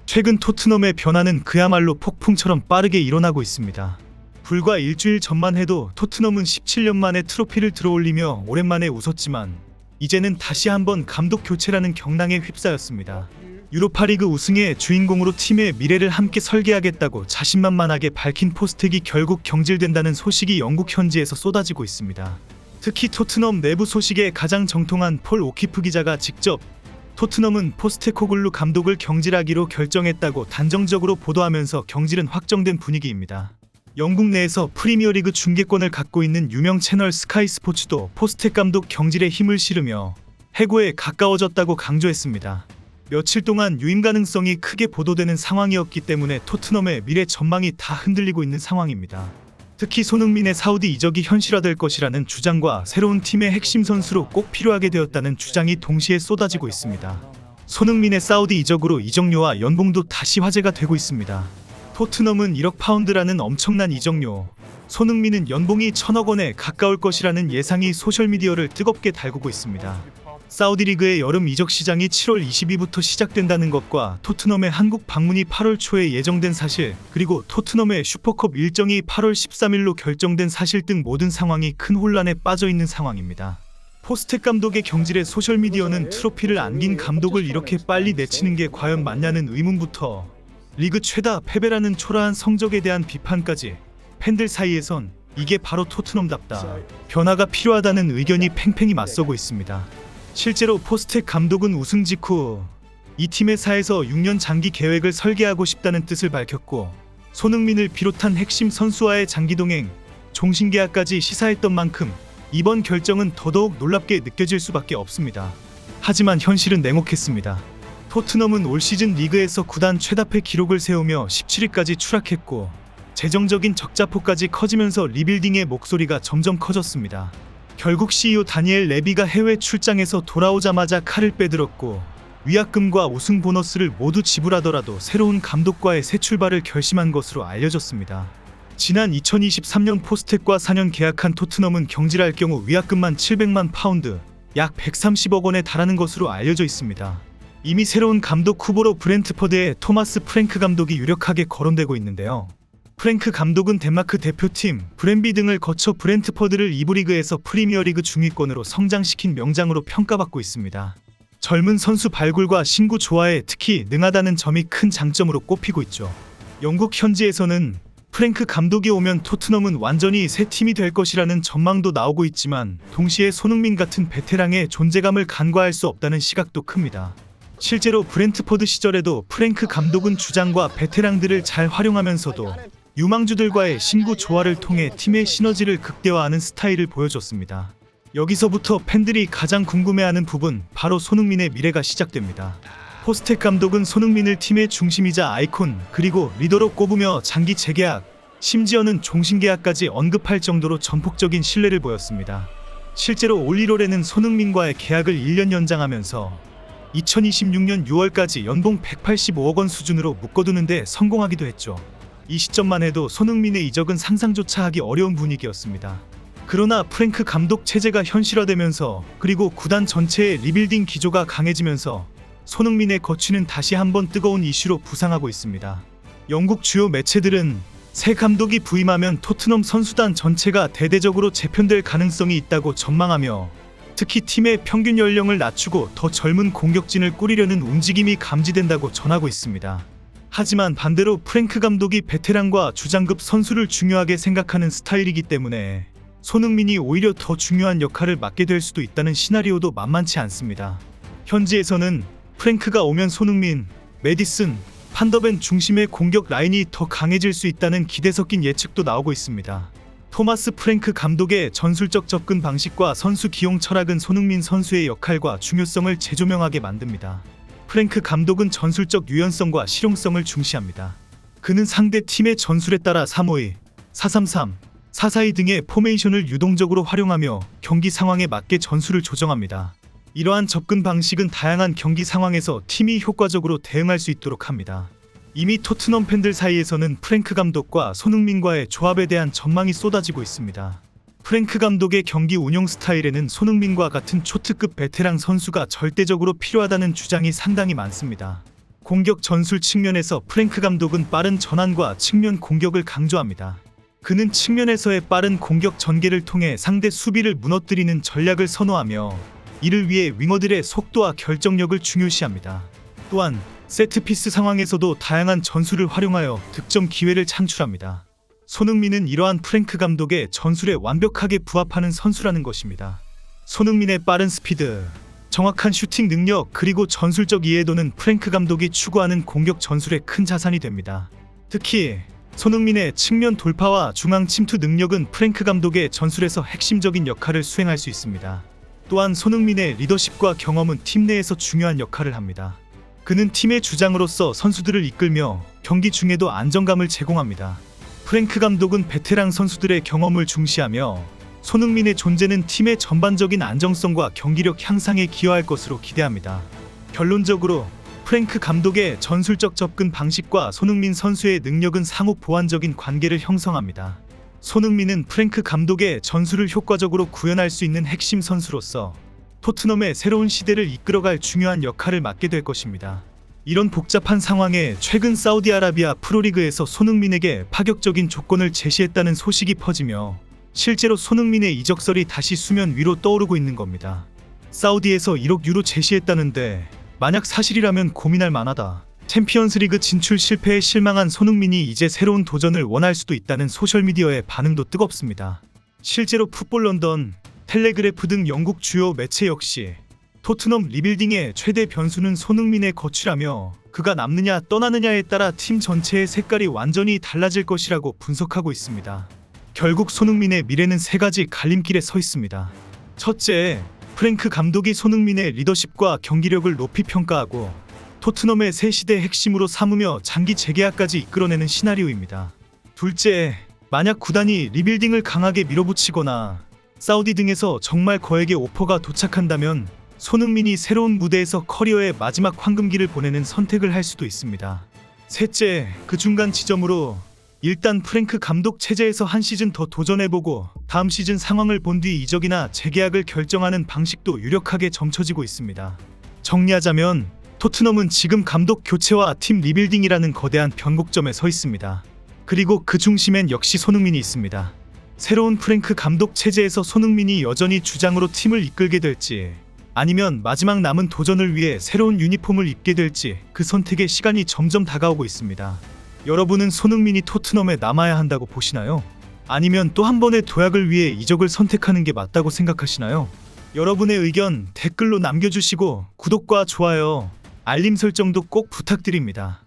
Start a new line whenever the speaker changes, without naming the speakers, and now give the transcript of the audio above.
최근 토트넘의 변화는 그야말로 폭풍처럼 빠르게 일어나고 있습니다. 불과 일주일 전만 해도 토트넘은 17년 만에 트로피를 들어올리며 오랜만에 웃었지만 이제는 다시 한번 감독 교체라는 경랑에 휩싸였습니다. 유로파리그 우승의 주인공으로 팀의 미래를 함께 설계하겠다고 자신만만하게 밝힌 포스텍이 결국 경질된다는 소식이 영국 현지에서 쏟아지고 있습니다. 특히 토트넘 내부 소식에 가장 정통한 폴 오키프 기자가 직접 토트넘은 포스테코글루 감독을 경질하기로 결정했다고 단정적으로 보도하면서 경질은 확정된 분위기입니다. 영국 내에서 프리미어리그 중계권을 갖고 있는 유명 채널 스카이 스포츠도 포스텍 감독 경질에 힘을 실으며 해고에 가까워졌다고 강조했습니다. 며칠 동안 유임 가능성이 크게 보도되는 상황이었기 때문에 토트넘의 미래 전망이 다 흔들리고 있는 상황입니다. 특히 손흥민의 사우디 이적이 현실화될 것이라는 주장과 새로운 팀의 핵심 선수로 꼭 필요하게 되었다는 주장이 동시에 쏟아지고 있습니다. 손흥민의 사우디 이적으로 이적료와 연봉도 다시 화제가 되고 있습니다. 토트넘은 1억 파운드라는 엄청난 이적료, 손흥민은 연봉이 1,000억 원에 가까울 것이라는 예상이 소셜미디어를 뜨겁게 달구고 있습니다. 사우디 리그의 여름 이적 시장이 7월 22일부터 시작된다는 것과 토트넘의 한국 방문이 8월 초에 예정된 사실, 그리고 토트넘의 슈퍼컵 일정이 8월 13일로 결정된 사실 등 모든 상황이 큰 혼란에 빠져 있는 상황입니다. 포스텍 감독의 경질에 소셜미디어는 트로피를 안긴 감독을 이렇게 빨리 내치는 게 과연 맞냐는 의문부터 리그 최다 패배라는 초라한 성적에 대한 비판까지, 팬들 사이에선 이게 바로 토트넘답다, 변화가 필요하다는 의견이 팽팽히 맞서고 있습니다. 실제로 포스텍 감독은 우승 직후 이 팀의 사에서 6년 장기 계획을 설계하고 싶다는 뜻을 밝혔고, 손흥민을 비롯한 핵심 선수와의 장기 동행, 종신계약까지 시사했던 만큼 이번 결정은 더더욱 놀랍게 느껴질 수밖에 없습니다. 하지만 현실은 냉혹했습니다. 토트넘은 올 시즌 리그에서 구단 최다패 기록을 세우며 17위까지 추락했고, 재정적인 적자폭까지 커지면서 리빌딩의 목소리가 점점 커졌습니다. 결국 CEO 다니엘 레비가 해외 출장에서 돌아오자마자 칼을 빼들었고, 위약금과 우승 보너스를 모두 지불하더라도 새로운 감독과의 새 출발을 결심한 것으로 알려졌습니다. 지난 2023년 포스텍과 4년 계약한 토트넘은 경질할 경우 위약금만 700만 파운드, 약 130억 원에 달하는 것으로 알려져 있습니다. 이미 새로운 감독 후보로 브렌트퍼드의 토마스 프랭크 감독이 유력하게 거론되고 있는데요. 프랭크 감독은 덴마크 대표팀, 브렌비 등을 거쳐 브렌트퍼드를 2부 리그에서 프리미어리그 중위권으로 성장시킨 명장으로 평가받고 있습니다. 젊은 선수 발굴과 신구 조화에 특히 능하다는 점이 큰 장점으로 꼽히고 있죠. 영국 현지에서는 프랭크 감독이 오면 토트넘은 완전히 새 팀이 될 것이라는 전망도 나오고 있지만, 동시에 손흥민 같은 베테랑의 존재감을 간과할 수 없다는 시각도 큽니다. 실제로 브렌트퍼드 시절에도 프랭크 감독은 주장과 베테랑들을 잘 활용하면서도 유망주들과의 신구 조화를 통해 팀의 시너지를 극대화하는 스타일을 보여줬습니다. 여기서부터 팬들이 가장 궁금해하는 부분, 바로 손흥민의 미래가 시작됩니다. 포스텍 감독은 손흥민을 팀의 중심이자 아이콘, 그리고 리더로 꼽으며 장기 재계약, 심지어는 종신계약까지 언급할 정도로 전폭적인 신뢰를 보였습니다. 실제로 올 1월에는 손흥민과의 계약을 1년 연장하면서 2026년 6월까지 연봉 185억 원 수준으로 묶어두는 데 성공하기도 했죠. 이 시점만 해도 손흥민의 이적은 상상조차 하기 어려운 분위기였습니다. 그러나 프랭크 감독 체제가 현실화되면서, 그리고 구단 전체의 리빌딩 기조가 강해지면서 손흥민의 거취는 다시 한번 뜨거운 이슈로 부상하고 있습니다. 영국 주요 매체들은 새 감독이 부임하면 토트넘 선수단 전체가 대대적으로 재편될 가능성이 있다고 전망하며, 특히 팀의 평균 연령을 낮추고 더 젊은 공격진을 꾸리려는 움직임이 감지된다고 전하고 있습니다. 하지만 반대로 프랭크 감독이 베테랑과 주장급 선수를 중요하게 생각하는 스타일이기 때문에 손흥민이 오히려 더 중요한 역할을 맡게 될 수도 있다는 시나리오도 만만치 않습니다. 현지에서는 프랭크가 오면 손흥민, 메디슨, 판더벤 중심의 공격 라인이 더 강해질 수 있다는 기대 섞인 예측도 나오고 있습니다. 토마스 프랭크 감독의 전술적 접근 방식과 선수 기용 철학은 손흥민 선수의 역할과 중요성을 재조명하게 만듭니다. 프랭크 감독은 전술적 유연성과 실용성을 중시합니다. 그는 상대 팀의 전술에 따라 3-5-2, 4-3-3, 4-4-2 등의 포메이션을 유동적으로 활용하며 경기 상황에 맞게 전술을 조정합니다. 이러한 접근 방식은 다양한 경기 상황에서 팀이 효과적으로 대응할 수 있도록 합니다. 이미 토트넘 팬들 사이에서는 프랭크 감독과 손흥민과의 조합에 대한 전망이 쏟아지고 있습니다. 프랭크 감독의 경기 운영 스타일에는 손흥민과 같은 초특급 베테랑 선수가 절대적으로 필요하다는 주장이 상당히 많습니다. 공격 전술 측면에서 프랭크 감독은 빠른 전환과 측면 공격을 강조합니다. 그는 측면에서의 빠른 공격 전개를 통해 상대 수비를 무너뜨리는 전략을 선호하며 이를 위해 윙어들의 속도와 결정력을 중요시합니다. 또한 세트피스 상황에서도 다양한 전술을 활용하여 득점 기회를 창출합니다. 손흥민은 이러한 프랭크 감독의 전술에 완벽하게 부합하는 선수라는 것입니다. 손흥민의 빠른 스피드, 정확한 슈팅 능력 그리고 전술적 이해도는 프랭크 감독이 추구하는 공격 전술의 큰 자산이 됩니다. 특히 손흥민의 측면 돌파와 중앙 침투 능력은 프랭크 감독의 전술에서 핵심적인 역할을 수행할 수 있습니다. 또한 손흥민의 리더십과 경험은 팀 내에서 중요한 역할을 합니다. 그는 팀의 주장으로서 선수들을 이끌며 경기 중에도 안정감을 제공합니다. 프랭크 감독은 베테랑 선수들의 경험을 중시하며 손흥민의 존재는 팀의 전반적인 안정성과 경기력 향상에 기여할 것으로 기대합니다. 결론적으로 프랭크 감독의 전술적 접근 방식과 손흥민 선수의 능력은 상호 보완적인 관계를 형성합니다. 손흥민은 프랭크 감독의 전술을 효과적으로 구현할 수 있는 핵심 선수로서 토트넘의 새로운 시대를 이끌어갈 중요한 역할을 맡게 될 것입니다. 이런 복잡한 상황에 최근 사우디아라비아 프로리그에서 손흥민에게 파격적인 조건을 제시했다는 소식이 퍼지며 실제로 손흥민의 이적설이 다시 수면 위로 떠오르고 있는 겁니다. 사우디에서 1억 유로 제시했다는데 만약 사실이라면 고민할 만하다. 챔피언스리그 진출 실패에 실망한 손흥민이 이제 새로운 도전을 원할 수도 있다는 소셜미디어의 반응도 뜨겁습니다. 실제로 풋볼 런던, 텔레그래프 등 영국 주요 매체 역시 토트넘 리빌딩의 최대 변수는 손흥민의 거취라며 그가 남느냐 떠나느냐에 따라 팀 전체의 색깔이 완전히 달라질 것이라고 분석하고 있습니다. 결국 손흥민의 미래는 세 가지 갈림길에 서 있습니다. 첫째, 프랭크 감독이 손흥민의 리더십과 경기력을 높이 평가하고 토트넘의 새 시대 핵심으로 삼으며 장기 재계약까지 이끌어내는 시나리오입니다. 둘째, 만약 구단이 리빌딩을 강하게 밀어붙이거나 사우디 등에서 정말 거액의 오퍼가 도착한다면 손흥민이 새로운 무대에서 커리어의 마지막 황금기를 보내는 선택을 할 수도 있습니다. 셋째, 그 중간 지점으로 일단 프랭크 감독 체제에서 한 시즌 더 도전해보고 다음 시즌 상황을 본 뒤 이적이나 재계약을 결정하는 방식도 유력하게 점쳐지고 있습니다. 정리하자면 토트넘은 지금 감독 교체와 팀 리빌딩이라는 거대한 변곡점에 서 있습니다. 그리고 그 중심엔 역시 손흥민이 있습니다. 새로운 프랭크 감독 체제에서 손흥민이 여전히 주장으로 팀을 이끌게 될지 아니면 마지막 남은 도전을 위해 새로운 유니폼을 입게 될지 그 선택의 시간이 점점 다가오고 있습니다. 여러분은 손흥민이 토트넘에 남아야 한다고 보시나요? 아니면 또 한 번의 도약을 위해 이적을 선택하는 게 맞다고 생각하시나요? 여러분의 의견 댓글로 남겨주시고 구독과 좋아요, 알림 설정도 꼭 부탁드립니다.